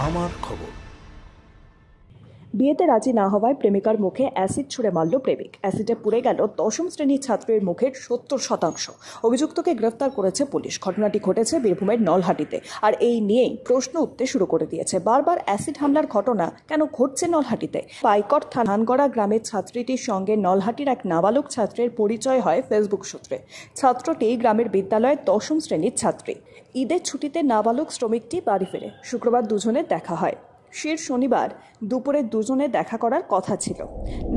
আমার খবর। বিয়েতে রাজি না হওয়ায় প্রেমিকার মুখে অ্যাসিড ছুঁড়ে মারল প্রেমিক। অ্যাসিডে পুড়ে গেল দশম শ্রেণীর ছাত্রের মুখের 70%। অভিযুক্তকে গ্রেফতার করেছে পুলিশ। ঘটনাটি ঘটেছে বীরভূমের নলহাটিতে। আর এই নিয়েই প্রশ্ন উঠতে শুরু করে দিয়েছে। বারবার অ্যাসিড হামলার ঘটনা কেন ঘটছে নলহাটিতে? পাইকর ধানগড়া গ্রামের ছাত্রীটির সঙ্গে নলহাটির এক নাবালক ছাত্রের পরিচয় হয় ফেসবুক সূত্রে। ছাত্রটি গ্রামের বিদ্যালয়ের দশম শ্রেণীর ছাত্রী। ঈদের ছুটিতে নাবালক শ্রমিকটি বাড়ি ফেরে। শুক্রবার দুজনের দেখা হয়। শনিবার দুপুরে দুজনে দেখা করার কথা ছিল।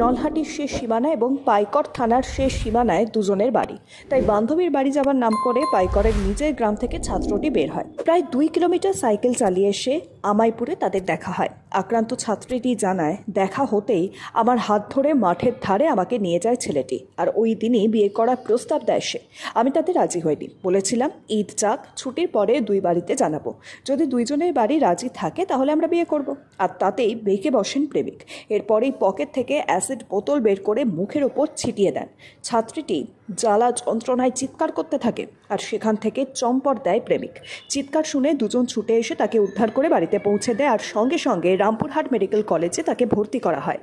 নলহাটির শেষ সীমানা এবং পাইকর থানার শেষ সীমানায় দুজনের বাড়ি। তাই বান্ধবীর বাড়ি যাবার নাম করে পাইকরের নিজের গ্রাম থেকে ছাত্রটি বের হয়। প্রায় 2 কিলোমিটার সাইকেল চালিয়ে এসে আমাইপুরে তাদের দেখা হয়। আক্রান্ত ছাত্রীটি জানায়, দেখা হতেই আমার হাত ধরে মাঠের ধারে আমাকে নিয়ে যায় ছেলেটি। আর ওই দিনই বিয়ে করার প্রস্তাব দেয় সে। আমি তাতে রাজি হইনি। বলেছিলাম ঈদ যাক, ছুটির পরে দুই বাড়িতে জানাবো। যদি দুইজনের বাড়ি রাজি থাকে তাহলে আমরা বিয়ে করব। আর তাতেই বেঁকে বসেন প্রেমিক। এরপরেই পকেট থেকে অ্যাসিড বোতল বের করে মুখের ওপর ছিটিয়ে দেন। ছাত্রীটি জ্বালা যন্ত্রণায় চিৎকার করতে থাকে। আর সেখান থেকে চম্পট দেয় প্রেমিক। চিৎকার শুনে দুজন ছুটে এসে তাকে উদ্ধার করে বাড়িতে পৌঁছে দেয়। আর সঙ্গে সঙ্গে রামপুরহাট মেডিকেল কলেজে তাকে ভর্তি করা হয়।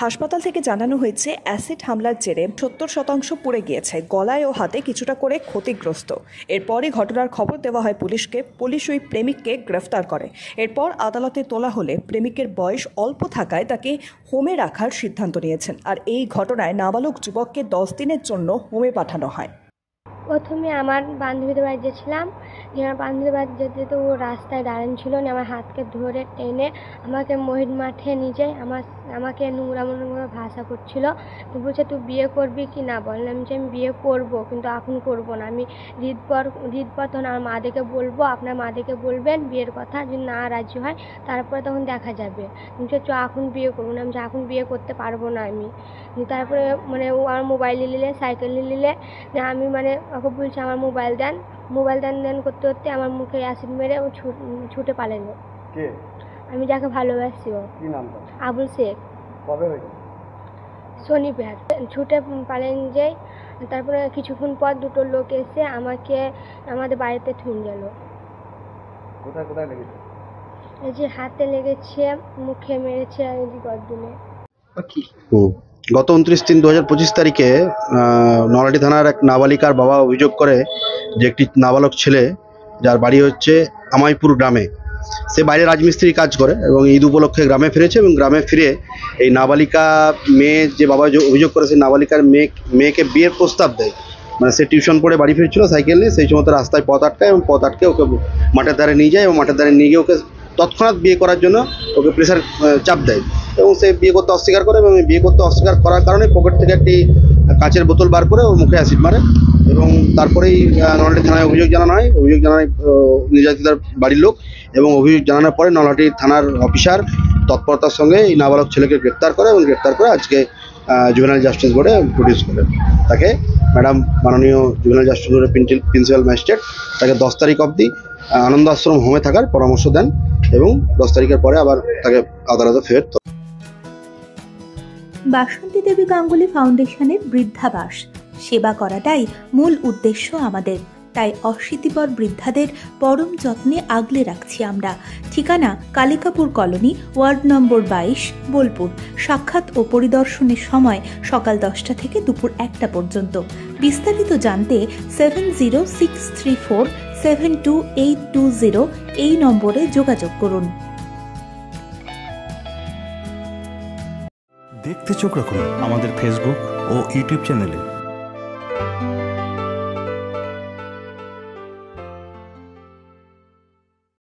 হাসপাতাল থেকে জানানো হয়েছে, অ্যাসিড হামলার জেরে 70% পুড়ে গিয়েছে। গলায় ও হাতে কিছুটা করে ক্ষতিগ্রস্ত। এরপরই ঘটনার খবর দেওয়া হয় পুলিশকে। পুলিশ ওই প্রেমিককে গ্রেফতার করে। এরপর আদালতে তোলা হলে প্রেমিকের বয়স অল্প থাকায় তাকে হোমে রাখার সিদ্ধান্ত নিয়েছেন। আর এই ঘটনায় নাবালক যুবককে 10 দিনের জন্য হোমে পাঠানো হয়। প্রথমে আমার বান্ধবীদের বাড়ি গেছিলাম। আমার বান্ধবীদের বাড়ি যেতে তো ও রাস্তায় দাঁড়ানো ছিল না, আমার হাতকে ধরে টেনে আমাকে মহিষ মাঠে নিয়ে যায়। আমাকে নোংরা ভাষা করছিল। তো বলছে, তুই বিয়ে করবি কি না? বললাম যে আমি বিয়ে করব, কিন্তু এখন করব না। আমি ঈদ পর তখন আমার মাদেরকে বলবো, আপনার মাদেরকে বলবেন বিয়ের কথা। যদি না রাজি হয় তারপরে তখন দেখা যাবে। বলছে চ এখন বিয়ে করবো না। আমি এখন বিয়ে করতে পারবো না আমি। তারপরে ও আমার মোবাইল নিলে, সাইকেল নিলে, আমি ওকে বলছি আমার মোবাইল দেন করতে করতে আমার মুখে অ্যাসিড মেরে ও ছুটে পালালো। কে? আমি যাকে ভালোবাসি। ও কি নাম? আবুল শেখ। কবে হয়েছে? শনিবার। ছুটে পালেন যাই। তারপরে কিছুক্ষণ পর দুটো লোক এসে আমাকে আমাদের বাড়িতে ঠুন গেল। কোথায় কোথায় লেগেছে? এই যে হাতে লেগেছে, মুখে মেরেছে, আর এই যে গর্দনে। গত 29/3/2025 তারিখে নলহাটি থানার এক নাবালিকার বাবা অভিযোগ করে যে একটি নাবালক ছেলে, যার বাড়ি হচ্ছে আমাইপুর গ্রামে, সে বাইরে রাজমিস্ত্রি কাজ করে এবং ঈদ উপলক্ষে গ্রামে ফিরেছে। এবং গ্রামে ফিরে এই নাবালিকা মেয়ে, যে বাবা অভিযোগ করে, সেই নাবালিকার মেয়েকে বিয়ের প্রস্তাব দেয়। সে টিউশন পড়ে বাড়ি ফিরছিল সাইকেল নিয়ে। সেই সময় রাস্তায় পথ আটকায় এবং পথ আটকে ওকে মাঠের ধারে নিয়ে যায় এবং মাঠের ধারে নিয়ে গিয়ে ওকে তৎক্ষণাৎ বিয়ে করার জন্য ওকে প্রেশার চাপ দেয়। এবং সে বিয়ে করতে অস্বীকার করে এবং বিয়ে করতে অস্বীকার করার কারণে পকেট থেকে একটি কাঁচের বোতল বার করে ওর মুখে অ্যাসিড মারে। এবং তারপরেই নলহাটি থানায় অভিযোগ জানানো হয়। অভিযোগ জানায় নির্যাতিতার বাড়ির লোক। এবং অভিযোগ জানানোর পরে নলহাটি থানার অফিসার তৎপরতার সঙ্গে এই নাবালক ছেলেকে গ্রেপ্তার করে এবং গ্রেপ্তার করে আজকে জুভেনাইল জাস্টিস বোর্ডে প্রডিউস করে। তাকে মাননীয় জুভেনাইল জাস্টিস বোর্ডের প্রিন্সিপাল ম্যাজিস্ট্রেট তাকে 10 তারিখ অবধি আনন্দ আশ্রম হোমে থাকার পরামর্শ দেন এবং 10 তারিখের পরে আবার তাকে আদালতে ফের। বাসন্তী দেবী গাঙ্গুলি ফাউন্ডেশনের বৃদ্ধাবাস সেবা করাটাই মূল উদ্দেশ্য আমাদের। তাই অশীতিপর বৃদ্ধাদের পরম যত্নে আগলে রাখছি আমরা। ঠিকানা Kalikapur colony, ward number 22, Bolpur. সাক্ষাৎ ও পরিদর্শনের সময় সকাল 10টা থেকে দুপুর 1টা পর্যন্ত। বিস্তারিত জানতে 7063472820 এই নম্বরে যোগাযোগ করুন। দেখতে চোখ রাখুন আমাদের ফেসবুক ও ইউটিউব চ্যানেলে।